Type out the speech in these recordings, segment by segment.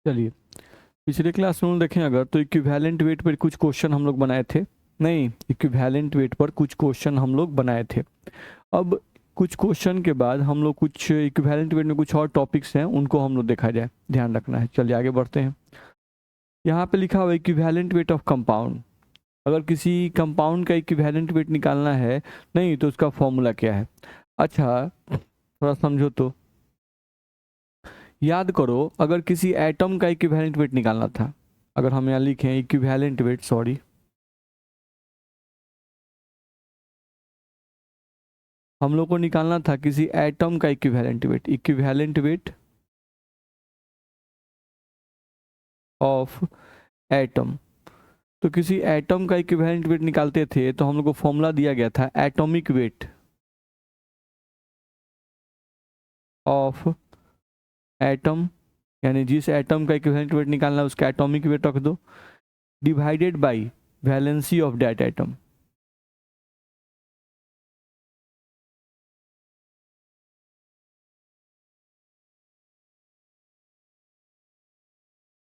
चलिए, पिछले क्लास में हम देखें अगर तो इक्विवेलेंट वेट पर कुछ क्वेश्चन हम लोग बनाए थे। नहीं, इक्विवेलेंट वेट पर कुछ क्वेश्चन हम लोग बनाए थे। अब कुछ क्वेश्चन के बाद हम लोग कुछ इक्विवेलेंट वेट में कुछ और टॉपिक्स हैं, उनको हम लोग देखा जाए, ध्यान रखना है। चलिए आगे बढ़ते हैं। यहाँ पे लिखा हुआ है इक्विवेलेंट वेट ऑफ कंपाउंड। अगर किसी कंपाउंड का इक्विवेलेंट वेट निकालना है, नहीं तो उसका फॉर्मूला क्या है। अच्छा, थोड़ा समझो तो। याद करो, अगर किसी एटम का इक्विवेलेंट वेट निकालना था, अगर हम यहाँ लिखें इक्विवेलेंट वेट, सॉरी, हम लोग को निकालना था किसी एटम का equivalent weight, equivalent weight of atom. तो किसी एटम का इक्विवेलेंट वेट निकालते थे तो हम लोग को फॉर्मूला दिया गया था एटॉमिक वेट ऑफ एटम, यानी जिस एटम का इक्विवेलेंट वेट निकालना है उसका एटॉमिक वेट रख दो, divided by valency of that atom.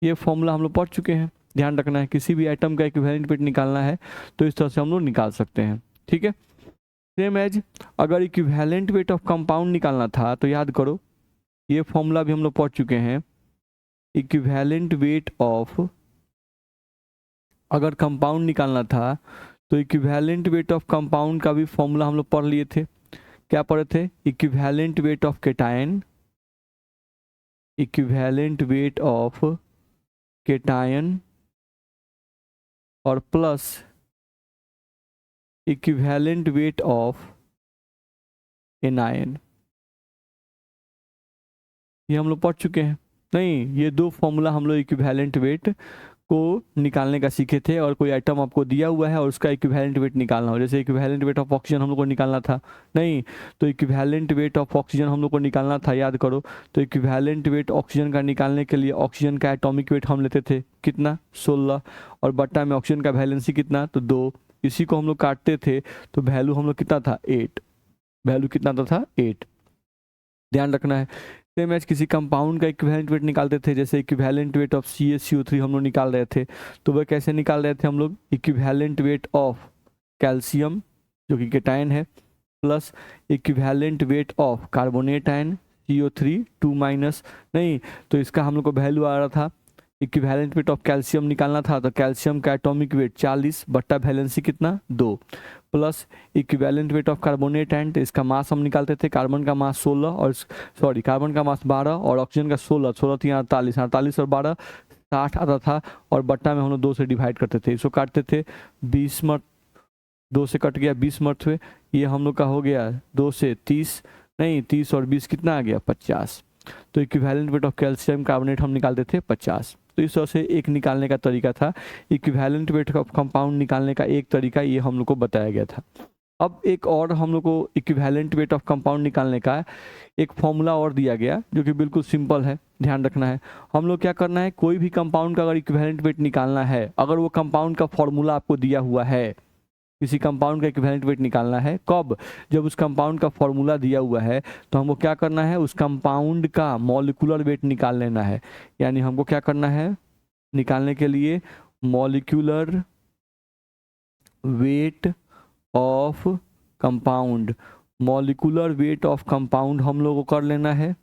ये फॉर्मूला हम लोग पढ़ चुके हैं, ध्यान रखना है। किसी भी एटम का इक्विवेलेंट वेट निकालना है तो इस तरह से हम लोग निकाल सकते हैं, ठीक है। सेम एज अगर इक्विवेलेंट वेट ऑफ कंपाउंड निकालना था तो याद करो, ये फॉर्मूला भी हम लोग पढ़ चुके हैं। इक्विवेलेंट वेट ऑफ, अगर कंपाउंड निकालना था तो इक्विवेलेंट वेट ऑफ कंपाउंड का भी फॉर्मूला हम लोग पढ़ लिए थे। क्या पढ़े थे? Equivalent weight of cation, equivalent weight of cation और plus equivalent weight of anion. ये हम लोग पढ़ चुके हैं। नहीं, ये दो फॉर्मूला हम लोग इक्विवेलेंट वेट को निकालने का सीखे थे। और कोई आइटम आपको दिया हुआ है और उसका इक्विवेलेंट वेट निकालना हो, जैसे इक्विवेलेंट वेट ऑफ ऑक्सीजन हम लोग को निकालना था, नहीं तो इक्विवेलेंट वेट ऑफ ऑक्सीजन हम लोग को निकालना था, याद करो। तो इक्विवेलेंट वेट ऑक्सीजन का निकालने के लिए ऑक्सीजन का एटॉमिक वेट हम लेते थे कितना, 16, और बट्टा में ऑक्सीजन का वैलेंसी कितना, तो 2। इसी को हम लोग काटते थे तो वैल्यू हम लोग कितना था, 8। वैल्यू कितना था, 8। ध्यान रखना है। सेम एज किसी कंपाउंड का इक्विवेलेंट वेट निकालते थे, जैसे इक्विवेलेंट वेट ऑफ CaCO3 हम लोग निकाल रहे थे, तो वह कैसे निकाल रहे थे हम लोग, इक्विवेलेंट वेट ऑफ कैल्शियम जो कि केटायन है, plus equivalent weight of carbonate ion CO3 2 minus, नहीं तो इसका हम लोग को वैल्यू आ रहा था, इक्विवेलेंट वेट ऑफ कैल्शियम निकालना था तो कैल्शियम का एटॉमिक वेट 40 बट्टा वैलेंसी कितना, 2, plus equivalent weight of carbonate ion, तो इसका मास हम निकालते थे, कार्बन का मास 16 और सॉरी कार्बन का मास 12 और ऑक्सीजन का 16, 16 3 48, 48 और 12 60 आता था, और बट्टा में हम लोग 2 से डिवाइड करते थे, इसको काटते थे, 20 मत 2 से कट गया, 20 मत हुए, ये हम लोग का हो गया 2 से 30, नहीं 30 और 20 कितना आ गया, 50। तो equivalent weight of calcium carbonate हम निकालते थे 50। तो इस तरह से एक निकालने का तरीका था, इक्विवेलेंट वेट ऑफ कंपाउंड निकालने का एक तरीका ये हम लोग को बताया गया था। अब एक और हम लोग को इक्विवेलेंट वेट ऑफ कंपाउंड निकालने का एक फॉर्मूला और दिया गया जो कि बिल्कुल सिंपल है, ध्यान रखना है। हम लोग क्या करना है, कोई भी कंपाउंड का अगर इक्विवेलेंट वेट निकालना है, अगर वो कंपाउंड का फॉर्मूला आपको दिया हुआ है, किसी कंपाउंड का इक्विवेलेंट वेट निकालना है, कब, जब उस कंपाउंड का फॉर्मूला दिया हुआ है तो हमको क्या करना है, उस कंपाउंड का मॉलिक्यूलर वेट निकाल लेना है। यानी हमको क्या करना है, निकालने के लिए molecular weight of compound, molecular weight of compound हम लोग को कर लेना है,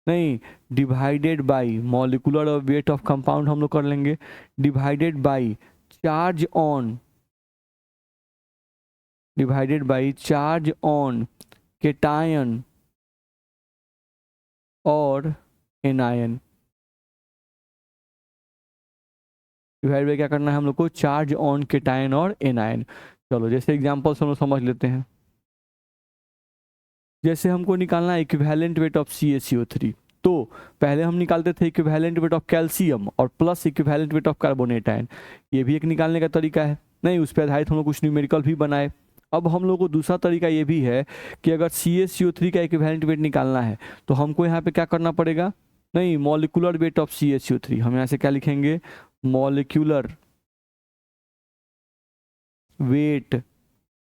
नहीं divided by molecular weight of compound हम लोग कर लेंगे, divided by charge on, divided by charge on cation और एनायन। डिवाइड बाय क्या करना है हम लोग को, चार्ज ऑन केटायन और एनायन। चलो जैसे एग्जांपल्स हम लोग समझ लेते हैं। जैसे हमको निकालना है इक्विवेलेंट वेट ऑफ CaCO3, तो पहले हम निकालते थे इक्विवेलेंट वेट ऑफ कैल्शियम और plus equivalent weight of carbonate ion, ये भी एक निकालने का तरीका है, नहीं उस पर आधारित हम लोग कुछ न्यूमेरिकल भी बनाए। अब हम लोग को दूसरा तरीका ये भी है कि अगर CaCO3 का इक्विवेलेंट वेट निकालना है तो हमको यहाँ पे क्या करना पड़ेगा, नहीं मॉलिक्यूलर वेट ऑफ CaCO3, हम यहाँ से क्या लिखेंगे, मॉलिक्यूलर वेट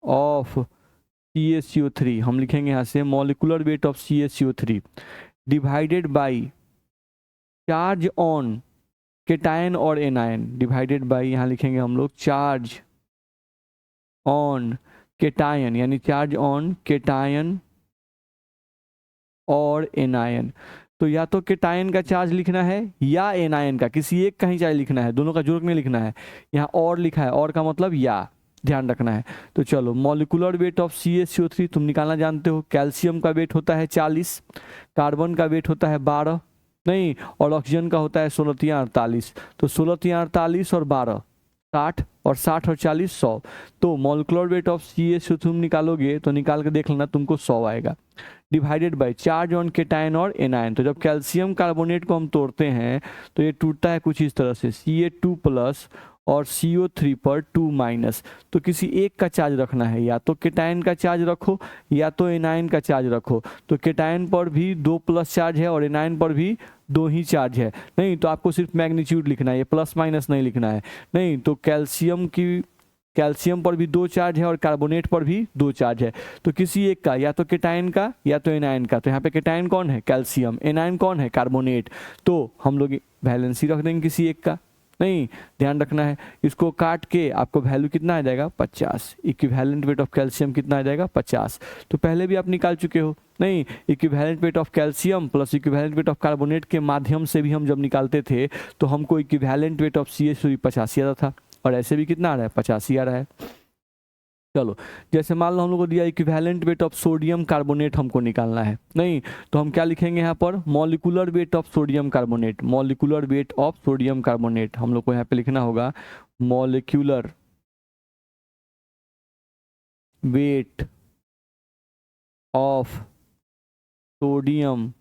ऑफ CaCO3, हम लिखेंगे यहाँ से molecular weight of CaCO3 divided by charge on cation और एनायन डिवाइडेड बाई, यहाँ लिखेंगे हम लोग चार्ज ऑन केटायन, यानी चार्ज ऑन केटायन और एनायन। तो या तो केटायन का चार्ज लिखना है या एनायन का, किसी एक का ही चार्ज लिखना है, दोनों का जोड़ नहीं लिखना है। यहाँ और लिखा है, और का मतलब या, ध्यान रखना है। तो चलो, मॉलिकुलर वेट ऑफ CaCO3 तुम निकालना जानते हो। कैल्शियम का वेट होता है 40, कार्बन का वेट होता है 12, नहीं, और ऑक्सीजन का होता है 16×48। तो 16×48 और 12 60, और 60 और 40 100। तो मॉलिकुलर वेट ऑफ CaCO3 तुम निकालोगे तो निकाल के देख लेना, तुमको 100 आएगा। Divided by charge on cation और एनायन। तो जब कैल्शियम कार्बोनेट को हम तोड़ते हैं तो ये टूटता है कुछ इस तरह से, Ca2+ और CO3 पर 2-। तो किसी एक का चार्ज रखना है, या तो केटायन का चार्ज रखो या तो एनायन का चार्ज रखो। तो केटायन पर भी 2+ चार्ज है और एनायन पर भी 2 ही चार्ज है, नहीं तो आपको सिर्फ मैग्नीट्यूड लिखना है, ये प्लस माइनस नहीं लिखना है। नहीं तो कैल्शियम पर भी 2 चार्ज है और कार्बोनेट पर भी 2 चार्ज है। तो किसी एक का, या तो केटायन का या तो एनायन का। तो यहाँ पे केटायन कौन है? कैल्शियम। एनायन कौन है? कार्बोनेट। तो हम लोग वैलेंसी रख देंगे किसी एक का। नहीं, ध्यान रखना है, इसको काट के आपको वैल्यू कितना आ जाएगा? 50। इक्विवेलेंट वेट ऑफ कैल्शियम कितना आ जाएगा? 50। तो पहले भी आप निकाल चुके हो। नहीं, equivalent weight of calcium plus equivalent weight of carbonate के माध्यम से भी हम जब निकालते थे तो हमको इक्विवेलेंट वेट ऑफ CaCO3 85 आता था, और ऐसे भी कितना आ रहा है? 85 आ रहा है। चलो, जैसे मान लो हम लोग को दिया equivalent weight of sodium carbonate हमको निकालना है। नहीं, तो हम क्या लिखेंगे यहाँ पर? Molecular weight of sodium carbonate. Molecular weight of sodium carbonate हम लोग को यहाँ पे लिखना होगा molecular weight of sodium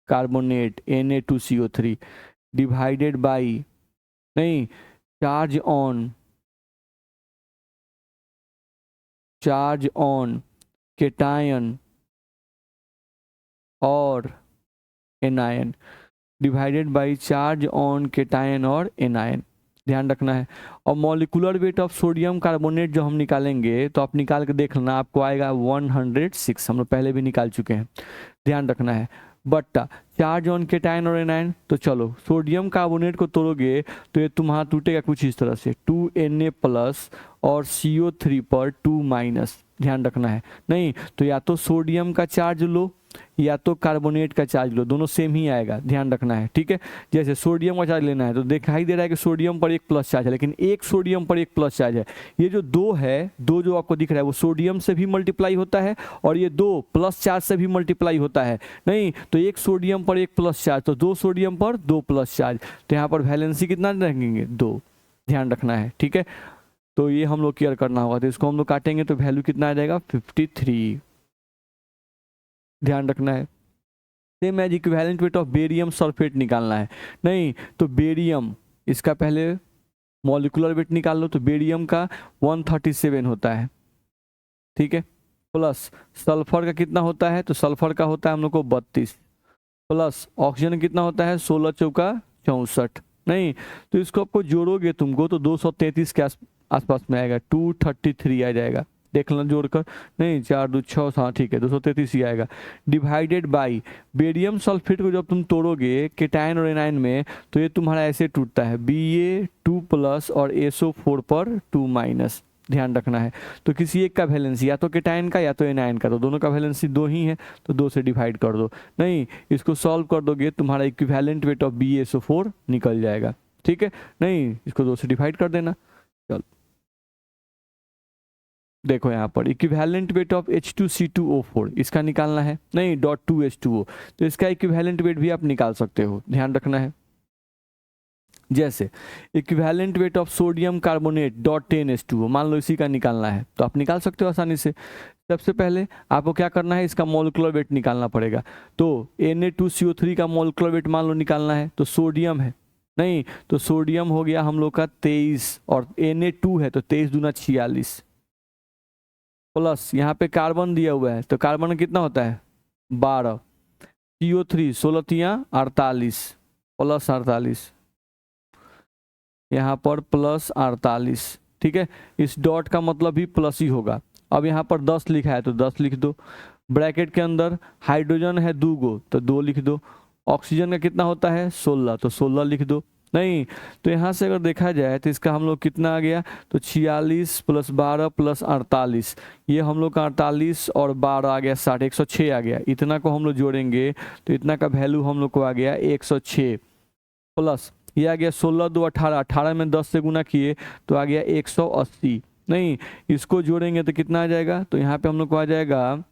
carbonate Na2CO3 divided by, नहीं, चार्ज ऑन केटायन और anion divided by charge on cation और एनायन। ध्यान रखना है। और molecular weight of sodium carbonate जो हम निकालेंगे तो आप निकाल के देख लेना, आपको आएगा 106। हम लोग पहले भी निकाल चुके हैं, ध्यान रखना है। बट्टा चार्ज ऑन केटायन और एनायन। तो चलो, सोडियम कार्बोनेट को तोड़ोगे तो ये तुम्हारा टूटेगा कुछ इस तरह से, 2Na+ और CO3 पर 2-। ध्यान रखना है। नहीं तो या तो सोडियम का चार्ज लो या तो कार्बोनेट का चार्ज लो, दोनों सेम ही आएगा, ध्यान रखना है, ठीक है। जैसे सोडियम का चार्ज लेना है तो दिखाई दे रहा है कि सोडियम पर 1+ चार्ज है, लेकिन एक सोडियम पर 1+ चार्ज है। ये जो 2 है, 2 जो आपको दिख रहा है वो सोडियम से भी मल्टीप्लाई होता है और ये 2 प्लस चार्ज से भी मल्टीप्लाई होता है। नहीं तो एक सोडियम पर 1+ चार्ज, तो 2 सोडियम पर 2+ चार्ज। तो यहाँ पर वैलेंसी कितना रखेंगे? 2। ध्यान रखना है, ठीक है। तो ये हम लोग केयर करना होगा। तो इसको हम लोग काटेंगे तो वैल्यू कितना आ जाएगा? 53। ध्यान रखना है। Same as equivalent weight of barium sulphate निकालना है। नहीं तो बेरियम, इसका पहले मॉलिकुलर वेट निकाल लो। तो बेरियम का 137 होता है, ठीक है, प्लस सल्फर का कितना होता है? तो सल्फर का होता है हम लोग को 32, प्लस ऑक्सीजन कितना होता है? 16 चौका 64। नहीं तो इसको आपको जोड़ोगे तुमको तो 233 के आसपास में आएगा, 233 आ जाएगा। देख लेना जोड़कर। नहीं 4 2 6, हाँ ठीक है, 233 ही आएगा। डिवाइडेड बाई बेरियम सल्फेट को जब तुम तोड़ोगे केटायन और एनायन में तो ये तुम्हारा ऐसे टूटता है, Ba2+ और SO4 पर 2-। ध्यान रखना है। तो किसी एक का वैलेंसी, या तो केटायन का या तो एनायन का, तो दोनों का वैलेंसी 2 ही है, तो 2 से डिवाइड कर दो। नहीं इसको सॉल्व कर दोगे तुम्हारा इक्विवेलेंट वेट ऑफ BaSO4 निकल जाएगा, ठीक है। नहीं इसको 2 से डिवाइड कर देना। चल देखो यहाँ पर इक्विवेलेंट वेट ऑफ H2C2O4 इसका निकालना है। नहीं .2H2O, तो इसका इक्विवेलेंट वेट भी आप निकाल सकते हो, ध्यान रखना है। जैसे equivalent weight of sodium carbonate .10H2O, मान लो इसी का निकालना है तो आप निकाल सकते हो आसानी से। सबसे पहले आपको क्या करना है? इसका मॉलिक्यूलर वेट निकालना पड़ेगा। तो Na2CO3 का मॉलिक्यूलर वेट मान लो निकालना है, तो सोडियम है, नहीं तो सोडियम हो गया हम लोग का 23 और Na2 है तो 23 दूना 46, प्लस यहाँ पे कार्बन दिया हुआ है तो कार्बन कितना होता है? 12, CO3 16×48 प्लस 48, यहाँ पर प्लस 48, ठीक है। इस डॉट का मतलब भी प्लस ही होगा। अब यहाँ पर 10 लिखा है तो 10 लिख दो। ब्रैकेट के अंदर हाइड्रोजन है 2 गो तो 2 लिख दो, ऑक्सीजन का कितना होता है 16, तो 16 लिख दो। नहीं तो यहाँ से अगर देखा जाए तो इसका हम लोग कितना आ गया, तो 46 + 12 + 48, ये हम लोग का 48 और 12 आ गया 60, 106 आ गया। इतना को हम लोग जोड़ेंगे तो इतना का वैल्यू हम लोग को आ गया 106, प्लस ये आ गया 16 2 18, 18 में 10 से गुना किए तो आ गया 180। नहीं इसको जोड़ेंगे तो कितना आ जाएगा, तो यहाँ पे हम लोग को आ जाएगा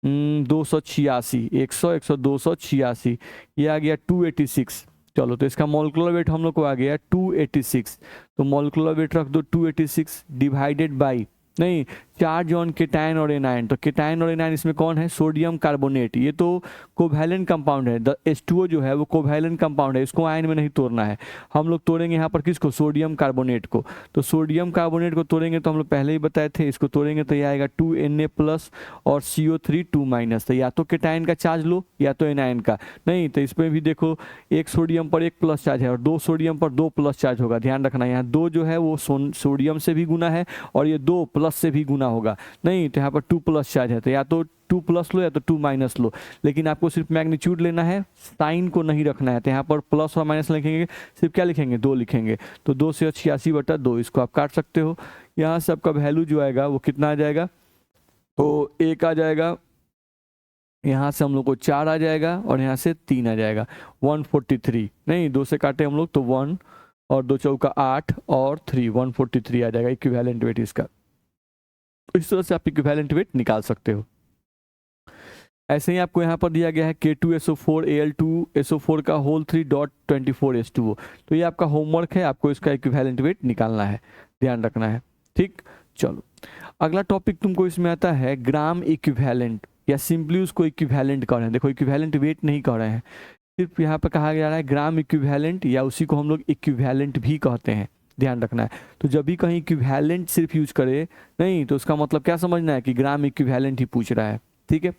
286, 100 100 286, ये आ गया 286। चलो तो इसका मॉलिक्यूलर वेट हम लोग को आ गया 286, तो मॉलिक्यूलर वेट रख दो 286 डिवाइडेड बाई, नहीं चार्ज ऑन केटायन और एनायन, तो केटायन और एनायन इसमें कौन है, सोडियम कार्बोनेट, ये तो कोवैलेंट कंपाउंड है। H2O जो है वो कोवैलेंट कंपाउंड है, इसको आयन में नहीं तोड़ना है, हम लोग तोड़ेंगे यहाँ पर किसको, सोडियम कार्बोनेट को। तो सोडियम कार्बोनेट को तोड़ेंगे तो हम लोग पहले ही बताए थे, इसको तोड़ेंगे तो ये आएगा 2Na+ और CO3 2-, तो या तो केटायन का चार्ज लो या तो एनायन का। नहीं तो इसमें भी देखो एक सोडियम पर 1 प्लस चार्ज है और 2 सोडियम पर 2 प्लस चार्ज होगा, ध्यान रखना यहाँ 2 जो है वो सोडियम से भी गुना है और ये 2 प्लस से भी गुना होगा। नहीं तो यहाँ पर 2 प्लस चार्ज है, तो या तो 2 प्लस लो या तो 2 - लो, लेकिन आपको सिर्फ मैग्नीट्यूड लेना है, साइन को नहीं रखना है। तो यहाँ पर प्लस और माइनस लिखेंगे, सिर्फ क्या लिखेंगे 2 लिखेंगे, तो 2 से 86/2 इसको आप काट सकते हो। यहाँ से आपका वैल्यू जो आएगा वो कितना आ जाएगा, तो 1 आ जाएगा, यहाँ से हम लोग को 4 आ जाएगा और यहाँ से 3 आ जाएगा 143। नहीं 2 से काटे हम लोग तो 1 और 2 चौका 8 और 3 143 आ जाएगा इक्विवेलेंट वेट इसका। इस तरह से आप इक्विवेलेंट वेट निकाल सकते हो। ऐसे ही आपको यहाँ पर दिया गया है K2SO4 Al2SO4 का होल 3.24H2O, तो ये आपका होमवर्क है, आपको इसका इक्विवेलेंट वेट निकालना है, ध्यान रखना है। ठीक, चलो अगला टॉपिक तुमको इसमें आता है ग्राम इक्विवेलेंट, या सिंपली उसको इक्विवेलेंट कह रहे हैं। देखो इक्विवेलेंट वेट नहीं कह रहे हैं, सिर्फ यहाँ पर कहा जा रहा है ग्राम इक्विवेलेंट, या उसी को हम लोग इक्विवेलेंट भी कहते हैं, ध्यान रखना है। तो जब भी कहीं इक्विवेलेंट सिर्फ यूज करे, नहीं तो उसका मतलब क्या समझना है कि ग्राम इक्विवेलेंट ही पूछ रहा है। ठीक है,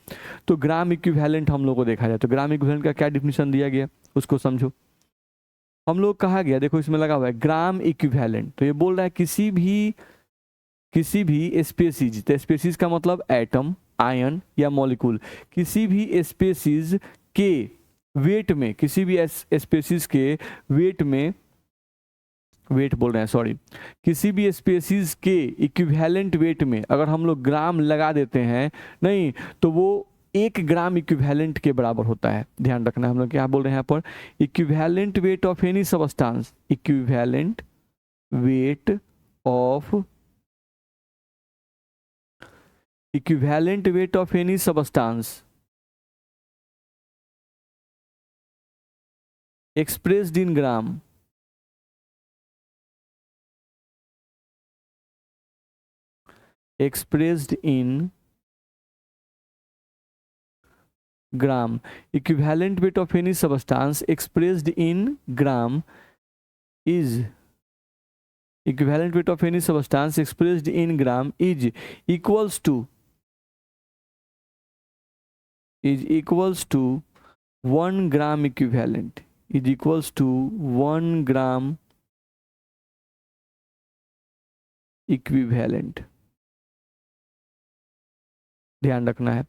तो ग्राम इक्विवेलेंट हम लोग को देखा जाए तो ग्राम इक्विवेलेंट का क्या डिफिनेशन दिया गया उसको समझो। हम लोग कहा गया, देखो इसमें लगा हुआ है ग्राम इक्विवेलेंट, तो ये बोल रहा है किसी भी स्पेसीज, तो स्पेसीज का मतलब एटम, आयन या मॉलिक्यूल, किसी भी स्पेसीज के वेट में, किसी भी स्पेसीज के वेट में, वेट बोल रहे हैं सॉरी, किसी भी स्पेसीज के इक्विवेलेंट वेट में अगर हम लोग ग्राम लगा देते हैं, नहीं तो वो 1 ग्राम इक्विवेलेंट के बराबर होता है। ध्यान रखना है, हम लोग क्या बोल रहे हैं यहाँ पर, equivalent weight of any substance, equivalent weight of, equivalent weight of any substance expressed in gram, expressed in gram, equivalent weight of any substance expressed in gram is, equivalent weight of any substance expressed in gram is equals to 1 gram equivalent, is equals to 1 gram equivalent, ध्यान रखना है।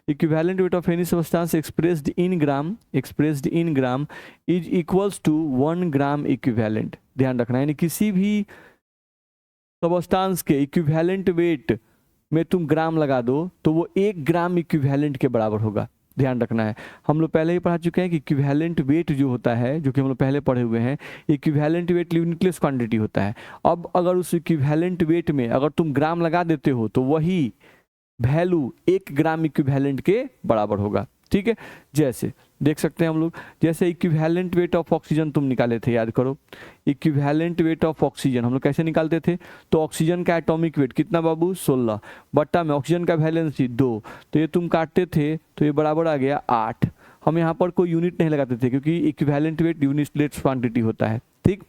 Equivalent weight of any substance expressed in gram, expressed in gram is equals to 1 gram equivalent, ध्यान रखना है। यानी किसी भी substance के इक्विवेलेंट वेट में तुम ग्राम लगा दो तो वो 1 ग्राम इक्विवेलेंट के बराबर होगा, ध्यान रखना है। हम लोग पहले ही पढ़ा चुके हैं कि इक्विवेलेंट वेट जो होता है, जो कि हम लोग पहले पढ़े हुए हैं, इक्विवेलेंट वेट यूनिटलेस क्वांटिटी होता है। अब अगर उस इक्विवेलेंट वेट में अगर तुम ग्राम लगा देते हो तो वही वैल्यू 1 ग्राम इक्विवेलेंट के बराबर होगा। ठीक है, जैसे देख सकते हैं हम लोग, जैसे इक्विवेलेंट वेट ऑफ ऑक्सीजन तुम निकाले थे, याद करो इक्विवेलेंट वेट ऑफ ऑक्सीजन हम लोग कैसे निकालते थे, तो ऑक्सीजन का एटॉमिक वेट कितना बाबू 16 बट्टा में ऑक्सीजन का वैलेंसी 2, तो ये तुम काटते थे तो ये बराबर आ गया 8। हम यहाँ पर कोई यूनिट नहीं लगाते थे क्योंकि इक्विवेलेंट वेट यूनिटलेस क्वांटिटी होता है। ठीक,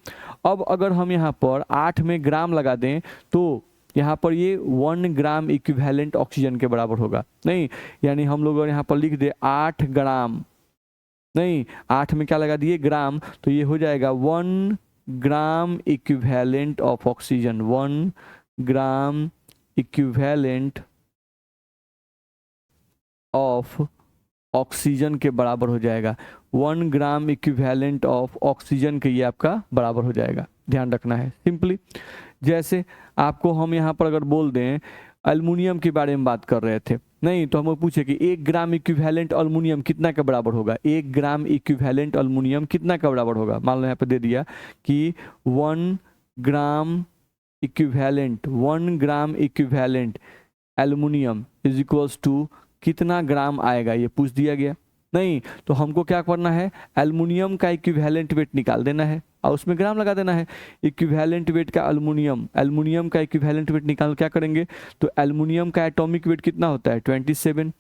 अब अगर हम यहाँ पर 8 में ग्राम लगा दें तो यहाँ पर ये 1 ग्राम इक्विवेलेंट ऑक्सीजन के बराबर होगा। नहीं यानी हम लोग यहाँ पर लिख दे 8 ग्राम, नहीं 8 में क्या लगा दिए ग्राम, तो ये हो जाएगा 1 gram equivalent of oxygen, 1 gram equivalent of oxygen के बराबर हो जाएगा। 1 ग्राम इक्विवेलेंट ऑफ ऑक्सीजन के ये आपका बराबर हो जाएगा, ध्यान रखना है सिंपली। जैसे आपको हम यहाँ पर अगर बोल दें एल्युमिनियम के बारे में बात कर रहे थे, नहीं तो हमें पूछे कि 1 ग्राम इक्विवेलेंट एल्युमिनियम कितना के बराबर होगा, 1 ग्राम इक्विवेलेंट एल्युमिनियम कितना का बराबर होगा। मान लो यहाँ पे दे दिया कि 1 gram equivalent aluminium is equals to कितना ग्राम आएगा, ये पूछ दिया गया। नहीं तो हमको क्या करना है, एल्युमिनियम का इक्विवेलेंट वेट निकाल देना है और उसमें ग्राम लगा देना है। इक्विवेलेंट वेट का एल्युमिनियम का इक्विवेलेंट वेट निकाल क्या करेंगे, तो एल्युमिनियम का एटॉमिक वेट कितना होता है 27,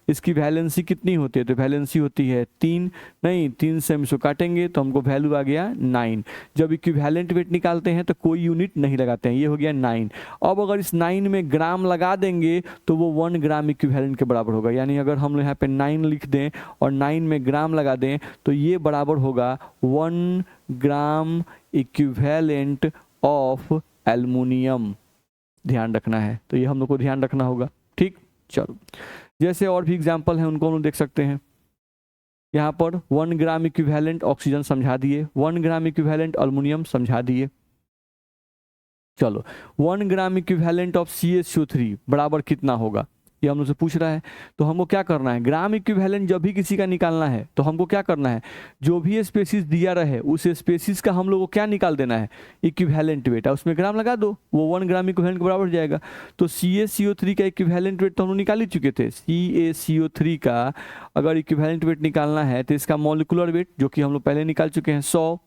इसकी वैलेंसी कितनी होती है, तो वैलेंसी होती है 3, नहीं 3 से हम इसको काटेंगे तो हमको वैल्यू आ गया 9। जब इक्विवेलेंट वेट निकालते हैं तो कोई यूनिट नहीं लगाते हैं, ये हो गया 9। अब अगर इस 9 में ग्राम लगा देंगे तो वो 1 ग्राम इक्विवेलेंट के बराबर होगा। यानी अगर हम यहाँ पे 9 लिख दें और 9 में ग्राम लगा दें तो ये बराबर होगा 1 ग्राम इक्विवेलेंट ऑफ एल्युमिनियम, ध्यान रखना है। तो ये हम लोग को ध्यान रखना होगा, ठीक। चलो जैसे और भी एग्जाम्पल हैं उनको हम लोग देख सकते हैं। यहाँ पर 1 ग्राम इक्विवेलेंट ऑक्सीजन समझा दिए, 1 ग्राम इक्विवेलेंट एल्युमिनियम समझा दिए। चलो 1 ग्राम इक्विवेलेंट ऑफ CaCO3 बराबर कितना होगा, ये हम लोग से पूछ रहा है। तो हमको क्या करना है, ग्राम इक्विवेलेंट जब भी किसी का निकालना है तो हमको क्या करना है, जो भी स्पेसिस दिया रहे उस स्पेसिस का हम लोग को क्या निकाल देना है, इक्विवेलेंट वेट, उसमें ग्राम लगा दो, वो 1 ग्राम इक्विवेलेंट के बराबर हो जाएगा। तो CaCO3 का इक्विवेलेंट वेट तो हम लोग निकाल ही चुके थे। CaCO3 का अगर इक्विवेलेंट वेट निकालना है तो इसका मॉलिक्यूलर वेट जो कि हम लोग पहले निकाल चुके हैं 100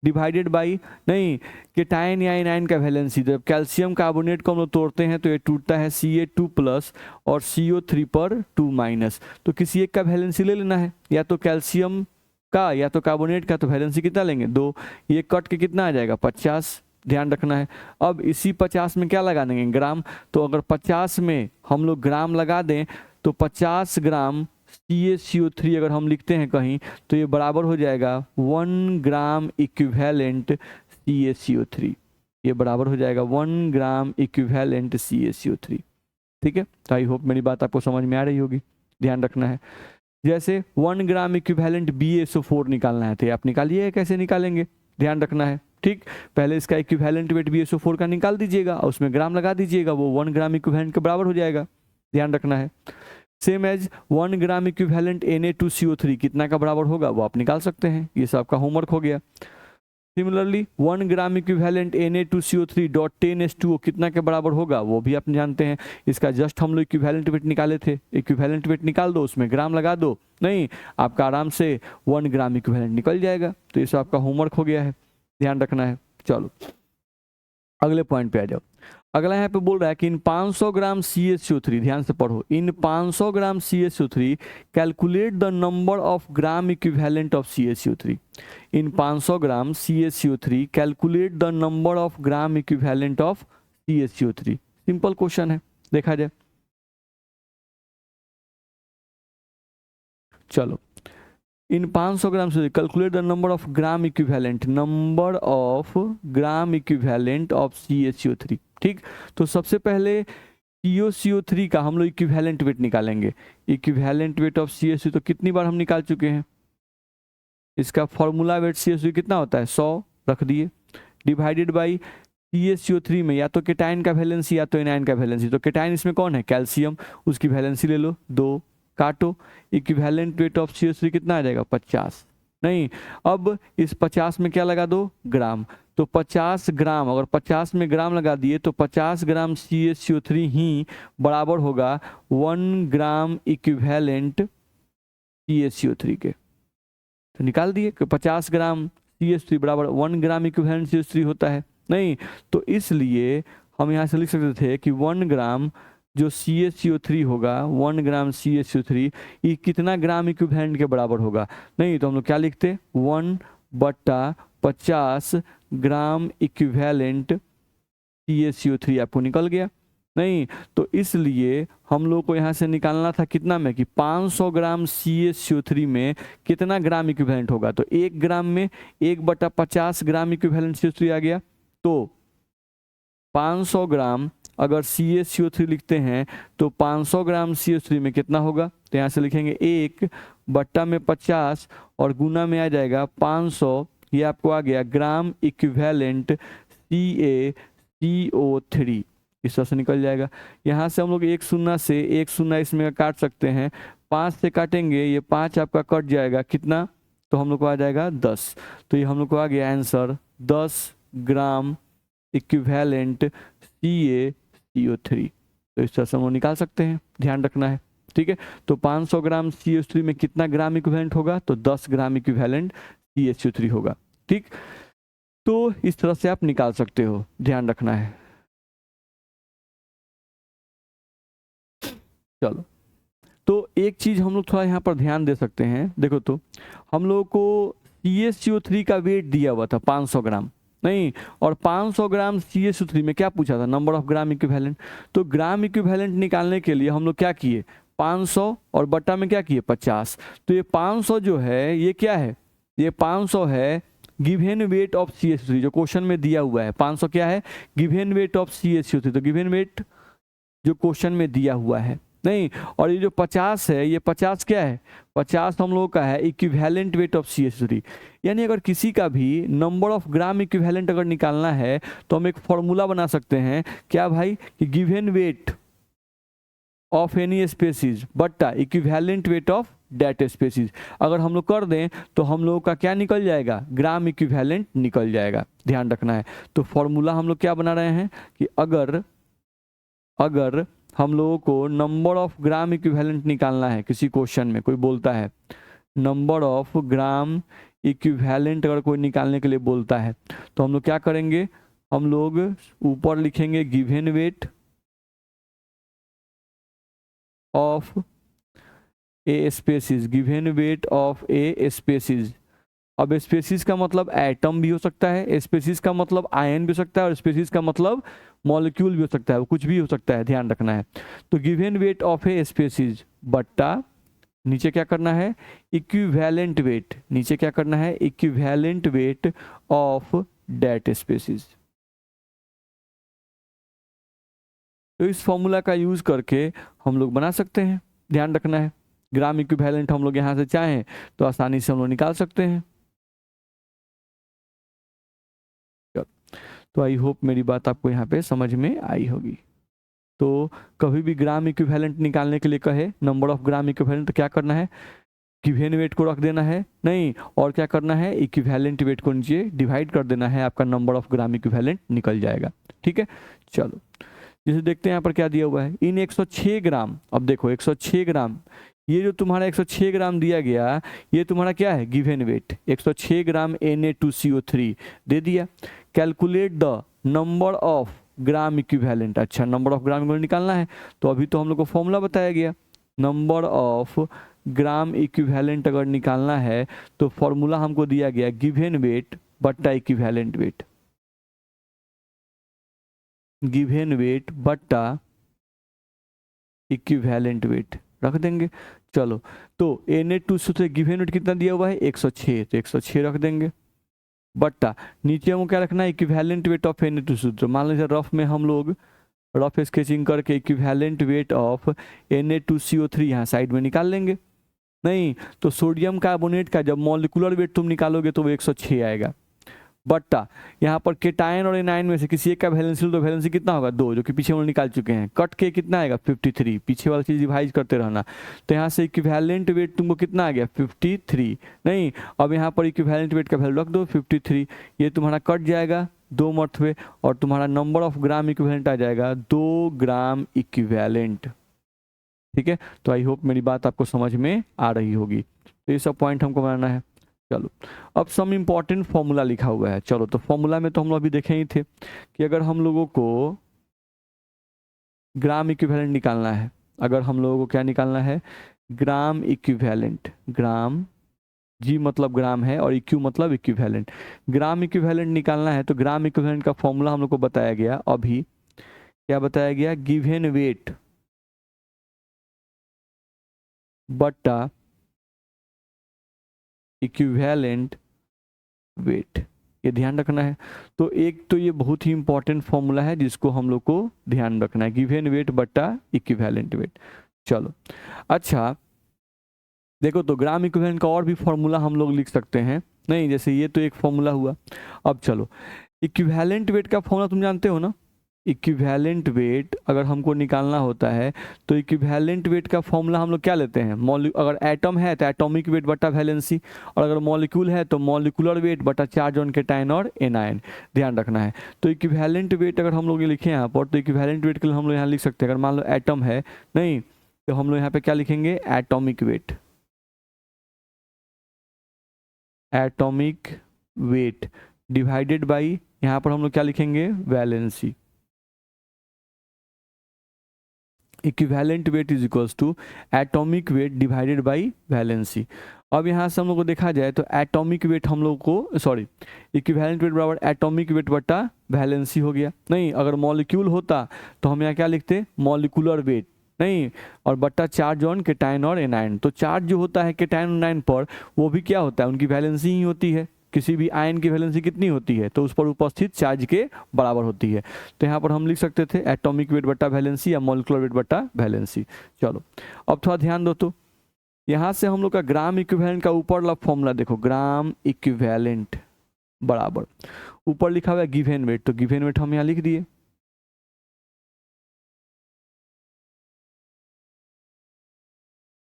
डिवाइडेड बाई, नहीं केटायन या एनायन का वैलेंसी, जब कैल्शियम कार्बोनेट को हम लोग तोड़ते हैं तो ये टूटता है Ca2+ और CO3 पर 2-। तो किसी एक का वैलेंसी ले लेना है, या तो कैल्शियम का या तो कार्बोनेट का, तो वैलेंसी कितना लेंगे 2, ये कट के कितना आ जाएगा 50, ध्यान रखना है। अब इसी 50 में क्या लगा देंगे ग्राम, तो अगर 50 में हम लोग ग्राम लगा दें तो 50 ग्राम CaCO3 अगर हम लिखते हैं कहीं तो ये बराबर हो जाएगा 1 ग्राम इक्विवेलेंट CaCO3, ये बराबर हो जाएगा 1 ग्राम इक्विवेलेंट CaCO3, ठीक है। तो आई होप मेरी बात आपको समझ में आ रही होगी, ध्यान रखना है। जैसे 1 ग्राम इक्विवेलेंट BaSO4 निकालना है तो आप निकालिए, कैसे निकालेंगे ध्यान रखना है, ठीक। पहले इसका इक्विवेलेंट वेट BaSO4 का निकाल दीजिएगा और उसमें ग्राम लगा दीजिएगा, वो 1 ग्राम इक्विवेलेंट के बराबर हो जाएगा, ध्यान रखना है। Same as 1 gram equivalent Na2CO3 कितना का बराबर होगा वो आप निकाल सकते हैं, ये सब आपका होमवर्क हो गया। Similarly 1 gram equivalent Na2CO3 dot 10H2O कितना के बराबर होगा वो भी आप जानते हैं। इसका जस्ट हम लोग इक्विवेलेंट वेट निकाले थे, इक्विवेलेंट वेट निकाल दो, उसमें ग्राम लगा दो, नहीं आपका आराम से 1 ग्राम इक्विवेलेंट निकल जाएगा। तो ये सब आपका होमवर्क हो गया है, ध्यान रखना है। चलो अगले पॉइंट पे आ जाओ। अगला यहाँ पे बोल रहा है कि इन 500 ग्राम CaCO3, ध्यान से पढ़ो, इन 500 ग्राम CaCO3 calculate the number of gram equivalent of CaCO3। In 500 gram CaCO3 calculate the number of gram equivalent of CaCO3। Simple question है, देखा जाए। चलो इन 500 ग्राम से calculate the number of gram equivalent of CaCO3, ठीक। तो सबसे पहले CaCO3 का हम लोग इक्विवेलेंट वेट निकालेंगे। इक्विवेलेंट वेट ऑफ CaCO3 तो कितनी बार हम निकाल चुके हैं, इसका फॉर्मूला वेट CaCO3 कितना होता है 100 रख दिए, डिवाइडेड बाई CaCO3 में या तो केटायन का वैलेंसी या तो एनायन का वैलेंसी, तो केटायन इसमें कौन है कैल्शियम, उसकी वैलेंसी ले लो 2, काटो, इक्विवेलेंट वेट ऑफ CaCO3 कितना आ जाएगा 50, नहीं अब इस 50 में क्या लगा दो ग्राम, तो 50 ग्राम अगर 50 में ग्राम लगा दिए तो 50 ग्राम CaCO3 ही बराबर होगा 1 ग्राम इक्विवेलेंट CaCO3 के। तो निकाल दिए कि 50 ग्राम CaCO3 बराबर 1 ग्राम इक्विवेलेंट CaCO3 होता है, नहीं तो इसलिए हम यहाँ से लिख सकते थे कि 1 ग्राम जो CaCO3 होगा, 1 ग्राम CaCO3 ये कितना ग्राम इक्विवेलेंट के बराबर होगा, नहीं तो हम लोग क्या लिखते 1/50 ग्राम इक्विवेलेंट CaCO3 आपको निकल गया, नहीं तो इसलिए हम लोग को यहाँ से निकालना था कितना में कि 500 ग्राम CaCO3 में कितना ग्राम इक्विवेलेंट होगा, तो 1 ग्राम में 1/50 ग्राम इक्विवेलेंट CaCO3 आ गया। तो 500 ग्राम अगर CaCO3 लिखते हैं तो 500 ग्राम CO3 में कितना होगा, तो यहाँ से लिखेंगे 1 बट्टा में 50 और गुना में आ जाएगा 500, ये आपको आ गया ग्राम इक्विवेलेंट CaCO3, इस तरह से निकल जाएगा। यहाँ से हम लोग एक शून्य से एक शून्य इसमें काट सकते हैं, 5 से काटेंगे ये 5 आपका कट जाएगा, कितना, तो हम लोग को आ जाएगा 10। तो ये हम लोग को आ गया आंसर 10 ग्राम इक्विवेलेंट CaCO3। तो इस तरह से हम लोग निकाल सकते हैं, ध्यान रखना है, ठीक है। तो 500 ग्राम CO3 में कितना ग्राम इक्विवेलेंट होगा, तो 10 ग्राम इक्विवेलेंट CaCO3 होगा, ठीक। तो इस तरह से आप निकाल सकते हो, ध्यान रखना है। चलो, तो एक चीज हम लोग थोड़ा यहाँ पर ध्यान दे सकते हैं, देखो तो हम लोगों को CaCO3 का वेट दिया हुआ था 500 ग्राम, नहीं, और 500 ग्राम CaCO3 में क्या पूछा था, नंबर ऑफ ग्राम इक्विवेलेंट। तो ग्राम इक्विवेलेंट निकालने के लिए हम लोग क्या किए, 500 और बट्टा में क्या किए 50। तो ये 500 जो है ये क्या है, ये 500 है गिवन वेट ऑफ CaCO3, जो क्वेश्चन में दिया हुआ है 500 क्या है, गिवन वेट ऑफ CaCO3। तो गिवन वेट जो क्वेश्चन में दिया हुआ है, नहीं, और ये जो 50 है, ये 50 क्या है, 50 हम लोगों का है इक्विवेलेंट वेट ऑफ CaCO3। यानी अगर किसी का भी नंबर ऑफ ग्राम इक्विवेलेंट अगर निकालना है तो हम एक फॉर्मूला बना सकते हैं, क्या भाई, कि given weight of any species बट्टा equivalent weight of that species. अगर हम लोग कर दें तो हम लोगों का क्या निकल जाएगा, ग्राम इक्विवेलेंट निकल जाएगा, ध्यान रखना है। तो फॉर्मूला हम लोग क्या बना रहे हैं कि अगर हम लोगों को नंबर ऑफ ग्राम इक्विवेलेंट निकालना है, किसी क्वेश्चन में कोई बोलता है नंबर ऑफ ग्राम इक्विवेलेंट अगर कोई निकालने के लिए बोलता है, तो हम लोग क्या करेंगे, हम लोग ऊपर लिखेंगे given weight of a species, given weight of a species. अब स्पेसीज का मतलब एटम भी हो सकता है, स्पेसीज का मतलब आयन भी हो सकता है, और स्पेसीज का मतलब मॉलिक्यूल भी हो सकता है, वो कुछ भी हो सकता है, ध्यान रखना है। तो given weight of a species बट्टा नीचे क्या करना है, इक्विवेलेंट वेट, नीचे क्या करना है, equivalent weight of that species. तो इस फॉर्मूला का यूज करके हम लोग बना सकते हैं, ध्यान रखना है। ग्राम इक्विवेलेंट हम लोग यहाँ से चाहें तो आसानी से हम लोग निकाल सकते हैं। तो आई होप मेरी बात आपको यहाँ पे समझ में आई होगी। तो कभी भी ग्राम इक्विवेलेंट निकालने के लिए कहे नंबर ऑफ ग्राम इक्विवेलेंट, तो क्या करना है, गिवन वेट को रख देना है, नहीं, और क्या करना है, इक्विवेलेंट वेट को नीचे डिवाइड कर देना है, आपका नंबर ऑफ ग्राम इक्विवेलेंट निकल जाएगा, ठीक है। चलो, जैसे देखते हैं यहाँ पर क्या दिया हुआ है, इन 106 ग्राम, अब देखो 106 ग्राम, ये जो तुम्हारा 106 ग्राम दिया गया, ये तुम्हारा क्या है, गिवन वेट 106 ग्राम Na2CO3 दे दिया। Calculate the number of gram equivalent, अच्छा नंबर ऑफ ग्राम इक्विवेलेंट निकालना है, तो अभी तो हम लोग को फॉर्मूला बताया गया, नंबर ऑफ ग्राम इक्विवेलेंट अगर निकालना है तो फॉर्मूला हमको दिया गया गिवन वेट बट्टा इक्विवेलेंट वेट, गिवन वेट बट्टा इक्विवेलेंट वेट रख देंगे। चलो, तो Na2CO3 गिवन वेट कितना दिया हुआ है 106, तो 106 रख देंगे बट्टा नीचे हमको क्या रखना है, इक्विवेलेंट वेट ऑफ Na2CO3। मान लीजिए रफ में हम लोग रफ स्केचिंग करके इक्विवेलेंट वेट ऑफ Na2CO3 यहाँ साइड में निकाल लेंगे, नहीं, तो सोडियम कार्बोनेट का जब मॉलिक्यूलर वेट तुम निकालोगे तो वो 106 आएगा बट्टा यहाँ पर केटायन और एनायन में से किसी एक का वैलेंसी, तो वैलेंसी कितना होगा 2, जो कि पीछे हम लोग निकाल चुके हैं, कट के कितना आएगा 53, पीछे वाला चीज रिवाइज करते रहना। तो यहाँ से इक्विवेलेंट वेट तुमको कितना आ गया 53, नहीं, अब यहाँ पर इक्विवेलेंट वेट का वैल्यू रख दो 53, ये तुम्हारा कट जाएगा 2 मरतबे, और तुम्हारा नंबर ऑफ ग्राम इक्विवेलेंट आ जाएगा 2 ग्राम इक्विवेलेंट, ठीक है। तो आई होप मेरी बात आपको समझ में आ रही होगी। तो ये सब पॉइंट हमको बनाना है। चलो, अब सम इम्पॉर्टेंट फॉर्मूला लिखा हुआ है, चलो, तो फॉर्मूला में तो हम लोग अभी देखे ही थे कि अगर हम लोगों को ग्राम इक्विवेलेंट निकालना है, अगर हम लोगों को क्या निकालना है, ग्राम इक्विवेलेंट, ग्राम, जी मतलब ग्राम है और इक्यू मतलब इक्विवेलेंट, ग्राम इक्विवेलेंट निकालना है, तो ग्राम इक्विवेलेंट का फॉर्मूला हम लोग को बताया गया, अभी क्या बताया गया, गिवन वेट बट्टा इक्विवेलेंट वेट, ये ध्यान रखना है। तो एक तो ये बहुत ही इंपॉर्टेंट फॉर्मूला है जिसको हम लोग को ध्यान रखना है, गिवन वेट बट्टा इक्विवेलेंट वेट। चलो अच्छा, देखो तो ग्राम इक्विवेलेंट का और भी फॉर्मूला हम लोग लिख सकते हैं, नहीं जैसे ये तो एक फॉर्मूला हुआ। अब चलो इक्विवेलेंट वेट का फॉर्मूला तुम जानते हो ना, इक्विवेलेंट वेट अगर हमको निकालना होता है तो इक्विवेलेंट वेट का फॉर्मूला हम लोग क्या लेते हैं, अगर एटम है तो एटॉमिक वेट बटा वैलेंसी, और अगर मॉलिक्यूल है तो मॉलिक्यूलर वेट बटा चार्ज ऑन केटायन और एनायन, ध्यान रखना है। तो इक्विवेलेंट वेट अगर हम लोग लिखे यहाँ पर, तो इक्विवेलेंट वेट के लिए हम लोग यहाँ लिख सकते हैं, अगर मान लो एटम है नहीं तो हम लोग यहाँ पे क्या लिखेंगे, atomic weight, atomic weight divided by, यहाँ पर हम लोग क्या लिखेंगे, valency. Equivalent weight is equals to atomic weight divided by valency. अब यहाँ से हम लोग को देखा जाए तो एटॉमिक वेट हम लोग को, सॉरी, इक्विवेलेंट वेट बराबर एटॉमिक वेट बटा वैलेंसी हो गया। नहीं अगर मॉलिक्यूल होता तो हम यहाँ क्या लिखते, मॉलिक्यूलर वेट, नहीं, और बट्टा चार्ज ऑन केटायन और एनायन। तो चार्ज जो होता है केटायन और एनायन पर, वो भी क्या होता है, उनकी वैलेंसी ही होती है। किसी भी आयन की वैलेंसी कितनी होती है, तो उस पर उपस्थित चार्ज के बराबर होती है। तो यहाँ पर हम लिख सकते थे एटॉमिक वेट बट्टा वैलेंसी या मॉलिक्यूलर वेट बट्टा वैलेंसी। चलो अब थोड़ा ध्यान दो, तो यहाँ से हम लोग का ग्राम इक्विवेलेंट का ऊपर वाला फॉर्मूला देखो, ग्राम इक्विवेलेंट बराबर ऊपर लिखा हुआ है गिवन वेट, तो गिवन वेट हम यहाँ लिख दिए,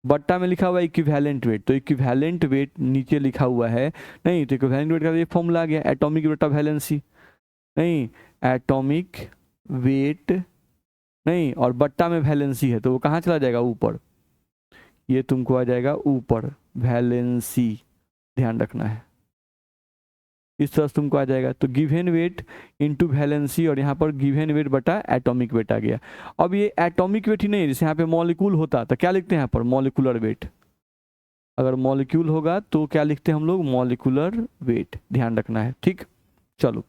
बट्टा में लिखा हुआ है इक्विवेलेंट वेट, तो इक्विवेलेंट वेट नीचे लिखा हुआ है, नहीं तो इक्विवेलेंट वेट का ये फॉर्मूला आ गया एटॉमिक वेट ऑफ वैलेंसी, नहीं एटॉमिक वेट, नहीं और बट्टा में वैलेंसी है तो वो कहाँ चला जाएगा, ऊपर, ये तुमको आ जाएगा ऊपर वैलेंसी, ध्यान रखना है, इस तरह से तुमको आ जाएगा। तो गिवन वेट इंटू वैलेंसी, और यहाँ पर गिवन वेट बटा एटॉमिक वेट आ गया। अब ये एटॉमिक वेट ही नहीं, जैसे यहाँ पे मॉलिक्यूल होता तो क्या लिखते हैं यहाँ पर, मॉलिक्यूलर वेट, अगर मॉलिक्यूल होगा तो क्या लिखते हैं हम लोग, मॉलिक्यूलर वेट, ध्यान रखना है, ठीक। चलो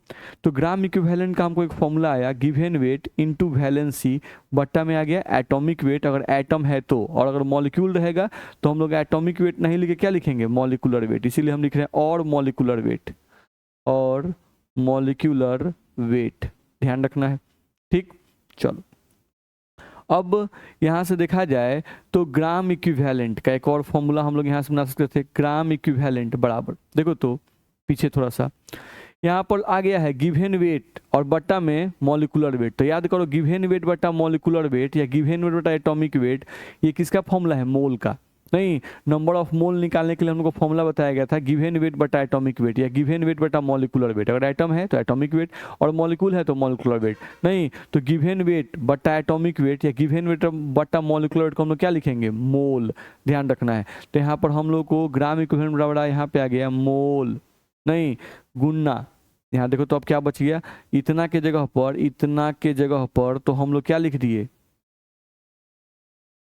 तो ग्राम इक्विवेलेंट का हमको एक फॉर्मूला आया, गिवन वेट इनटू वैलेंसी बट्टा में आ गया एटॉमिक वेट अगर एटम है तो, और अगर मॉलिक्यूल रहेगा तो हम लोग एटॉमिक वेट नहीं लिखे क्या लिखेंगे, मॉलिक्यूलर वेट, इसीलिए हम लिख रहे हैं और मॉलिक्यूलर वेट, और मॉलिक्यूलर वेट, ध्यान रखना है, ठीक। चलो अब यहाँ से देखा जाए तो ग्राम इक्विवेलेंट का एक और फॉर्मूला हम लोग यहाँ से बना सकते थे, ग्राम इक्विवेलेंट बराबर, देखो तो पीछे थोड़ा सा यहाँ पर आ गया है गिवन वेट और बट्टा में मॉलिक्यूलर वेट। तो याद करो गिवन वेट बट्टा मॉलिक्यूलर वेट या गिवन वेट बट्टा एटॉमिक वेट, ये किसका फॉर्मूला है, मोल का, नहीं नंबर ऑफ मोल निकालने के लिए हम लोग को फॉर्मूला बताया गया था गिवन वेट बटा एटॉमिक वेट या गिवन वेट बटा मॉलिक्यूलर वेट, अगर एटम है तो एटॉमिक वेट और मॉलिक्यूल है तो मॉलिक्यूलर वेट, नहीं तो गिवन वेट बटा एटॉमिक वेट या गिवन वेट बटा मॉलिक्यूलर वेट को हम लोग क्या लिखेंगे, मोल, ध्यान रखना है। तो यहाँ पर हम लोग को ग्राम इक्विवेलेंट बराबर यहाँ पे आ गया मोल, नहीं गुना, यहाँ देखो तो अब क्या बच गया, इतना के जगह पर, इतना के जगह पर तो हम लोग क्या लिख दिए,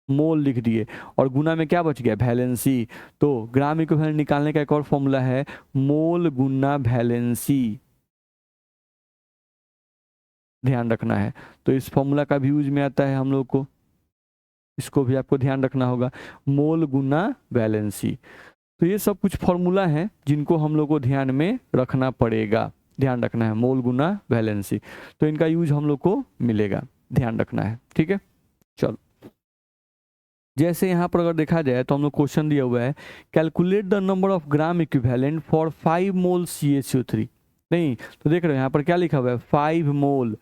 मोल लिख दिए, और गुना में क्या बच गया, वैलेंसी। तो ग्राम इक्विवेलेंट निकालने का एक और फॉर्मूला है मोल गुना वैलेंसी, ध्यान रखना है। तो इस फॉर्मूला का भी यूज में आता है हम लोग को, इसको भी आपको ध्यान रखना होगा, मोल गुना वैलेंसी। तो ये सब कुछ फॉर्मूला हैं जिनको हम लोग को ध्यान में रखना पड़ेगा, ध्यान रखना है, मोल गुना वैलेंसी, तो इनका यूज हम लोग को मिलेगा, ध्यान रखना है, ठीक है। चलो जैसे यहाँ पर अगर देखा जाए तो हम लोग क्वेश्चन दिया हुआ है calculate the number of gram equivalent for 5 mole CaCO3, नहीं तो देख रहे हो यहाँ पर क्या लिखा हुआ है 5 मोल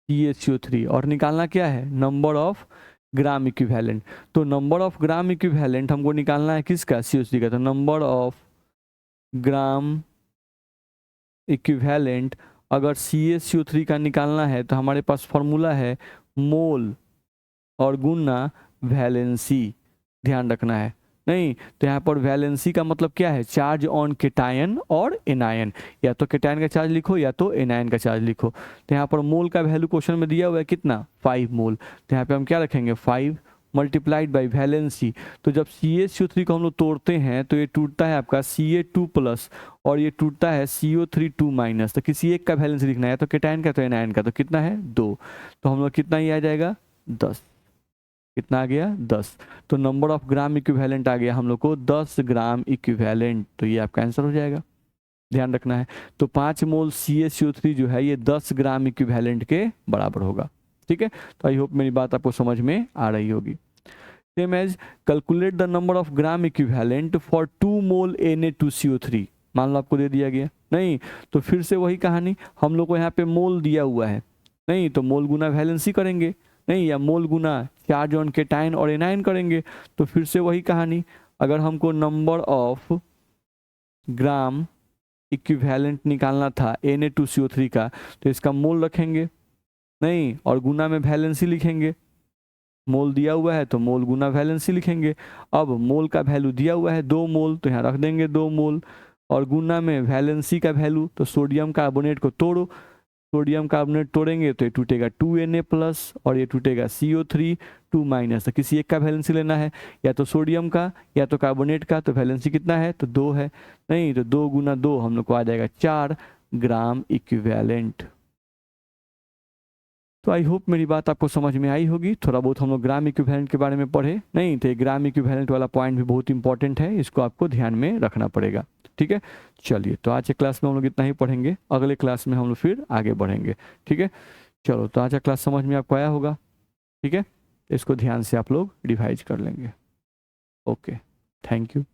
CaCO3, और निकालना क्या है, नंबर ऑफ ग्राम इक्विवेलेंट। तो नंबर ऑफ ग्राम इक्विवेलेंट हमको निकालना है किसका, CaCO3 का, तो नंबर ऑफ ग्राम इक्विवेलेंट अगर CaCO3 का निकालना है तो हमारे पास फॉर्मूला है मोल और गुना वैलेंसी, ध्यान रखना है, नहीं तो यहाँ पर वैलेंसी का मतलब क्या है, चार्ज ऑन केटायन और एनायन, या तो केटायन का चार्ज लिखो या तो एनायन का चार्ज लिखो। तो यहाँ पर मोल का वैल्यू क्वेश्चन में दिया हुआ है कितना, 5 मोल, तो यहाँ पे हम क्या रखेंगे 5 मल्टीप्लाइड बाई वैलेंसी। तो जब CaCO3 को हम लोग तोड़ते हैं तो ये टूटता है आपका Ca2 प्लस और ये टूटता है CO3 2 माइनस, तो किसी एक का वैलेंसी लिखना है, तो केटायन का तो एनायन का, तो कितना है 2, तो हम लोग कितना ही आ जाएगा 10, कितना आ गया 10। तो नंबर ऑफ ग्राम इक्विवेलेंट आ गया हम लोग को 10 ग्राम इक्विवेलेंट, तो ये आपका आंसर हो जाएगा, ध्यान रखना है। तो 5 मोल CaCO3 जो है ये 10 ग्राम इक्विवेलेंट के बराबर होगा। ठीक है, तो आई होप मेरी बात आपको समझ में आ रही होगी। Same age calculate the number of gram equivalent for 2 mole Na2CO3। मान लो आपको दे दिया गया, नहीं तो फिर से वही कहानी, हम लोग को यहाँ पे मोल दिया हुआ है, नहीं तो मोल गुना वैलेंसी करेंगे, नहीं या मोल गुना चार्ज ऑन केटाइन और एनाइन करेंगे। तो फिर से वही कहानी, अगर हमको नंबर ऑफ ग्राम इक्विवेलेंट निकालना था Na2CO3 का, तो इसका मोल रखेंगे, नहीं और गुना में वैलेंसी लिखेंगे। मोल दिया हुआ है तो मोल गुना वैलेंसी लिखेंगे। अब मोल का वैल्यू दिया हुआ है 2 मोल, तो यहाँ रख देंगे 2 मोल, और गुना में वैलेंसी का वैल्यू, तो सोडियम कार्बोनेट को तोड़ो, सोडियम कार्बोनेट तोड़ेंगे तो ये टूटेगा 2Na+ और ये टूटेगा CO3 2-। तो किसी एक का वैलेंसी लेना है, या तो सोडियम का या तो कार्बोनेट का। तो वैलेंसी कितना है, तो 2 है, नहीं तो 2 गुना 2 हम लोग को आ जाएगा 4 ग्राम इक्विवेलेंट। तो आई होप मेरी बात आपको समझ में आई होगी। थोड़ा बहुत हम लोग ग्राम इक्विवेलेंट के बारे में पढ़े, नहीं तो ग्राम इक्विवेलेंट वाला पॉइंट भी बहुत इंपॉर्टेंट है, इसको आपको ध्यान में रखना पड़ेगा। ठीक है, चलिए तो आज के क्लास में हम लोग इतना ही पढ़ेंगे, अगले क्लास में हम लोग फिर आगे बढ़ेंगे। ठीक है, चलो तो आज का क्लास समझ में आपको आया होगा। ठीक है, इसको ध्यान से आप लोग रिवाइज कर लेंगे। Okay, thank you.